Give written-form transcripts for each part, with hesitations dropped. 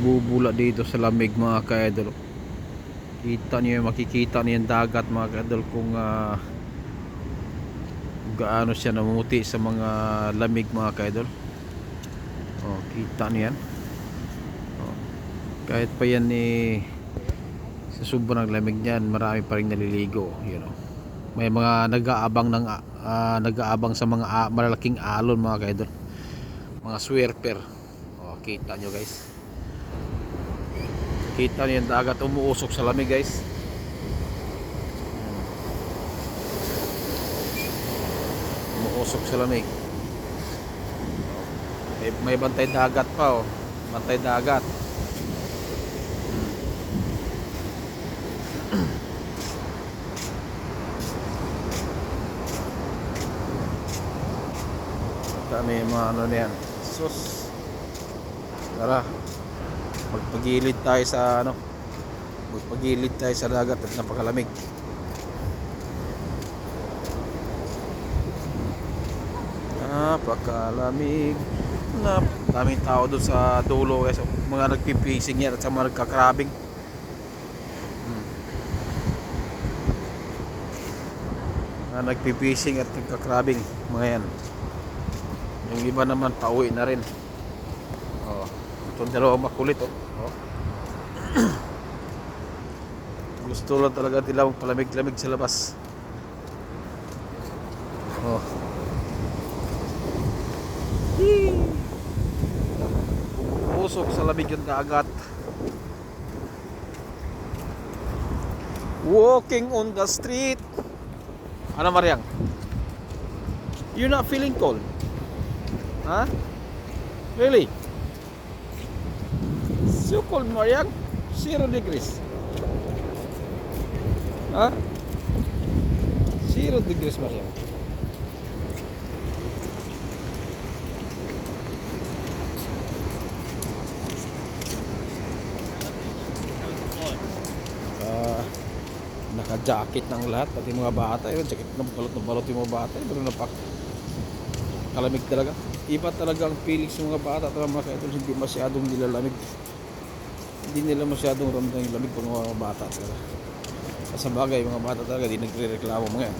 nagbubula dito sa lamig mga ka-idol. Kita niyo, makikita niyo yung dagat mga ka-idol kung gaano siya namumuti sa mga lamig mga ka-idol. Oh, kita niyo yan. Oh, kahit pa yan sa sobrang lamig niyan, marami pa rin naliligo, you know. May mga nag-aabang sa mga malalaking alon mga ka-idol. Mga swerper. Oh, kita nyo guys. Kita nyo yung dagat umuusok sa lamig guys. Umuusok sa lamig. May bantay dagat pa oh. Bantay dagat. Kami mga ano na yan. Sus. Tara. Magpagilid tayo sa ano. Magpagilid tayo sa dagat at napakalamig. Napakalamig. Daming tao doon sa dulo guys. Mga nagpipising yan at sa mga nagkakrabing. Mga nagpipising at nagkakrabing. Mga yan. Yung iba naman pauwi na rin. Oh, itong dalawang makulit oh. Oh. Gusto lang talaga nila palamig-lamig sa labas. Oh. Usok sa lamig yung dagat. Walking on the street. Ano Mariang? You're not feeling cold? Huh? Really? So cold, Mariang? 0 degrees. Huh? 0 degrees, Mariang. Naka-jacket ng lahat, pati mga bata. Yung jacket ng balot yung mga bata. Pero kalamig talaga. Iba talaga ang feeling sa mga bata at mga ka-idol, hindi masyadong nilalamig. Hindi nila masyadong ramdam yung lamig pag mga bata talaga. Sa bagay, mga bata talaga di nagre-reklamo mga yan.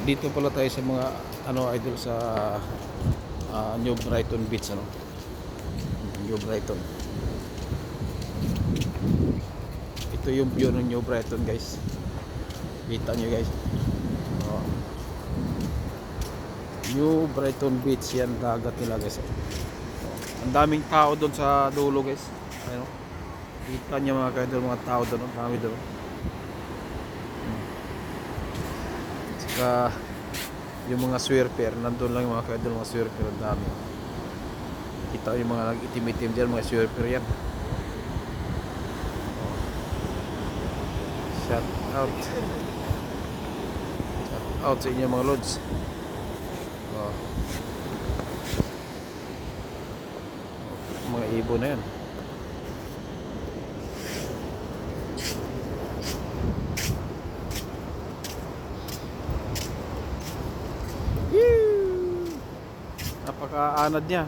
Dito pala tayo sa mga ano idol sa New Brighton Beach ano. New Brighton. Ito yung view ng New Brighton guys. Kita nyo guys. Oh. New Brighton Beach yan, dagat nila guys. Oh. Ang daming tao doon sa dulo guys. Ayun. Kita nyo mga kaidol, mga tao doon. Ang dami doon. Saka yung mga swerper, nandun lang yung mga kaidol, mga swerper, ang dami. Kita yung mga nag-itim-itim dyan, mga swerper yan. Shout out sa inyo mga lods. Oh. Mga ibon na yan. Napaka-anad niya.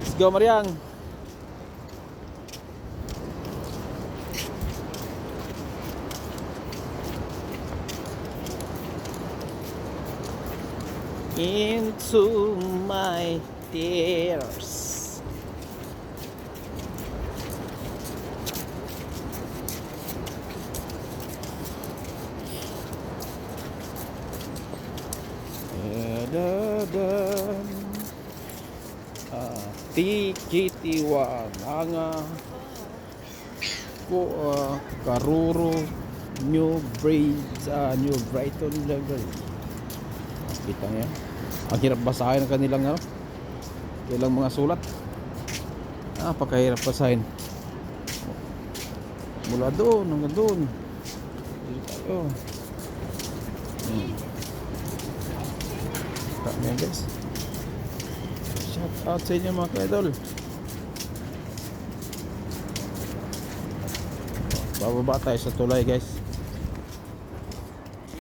Let's go Mariang. Into my tears. Tikitiwa nga ko Karuro New Brighton level. Kita niya. Ang hirap basahin ang kanilang kailang mga sulat. Napakahirap basahin. Mula doon hanggang doon. Dito tayo. Kaya guys. Shout out sa inyo mga ka-idol. Bababa tayo sa tulay guys.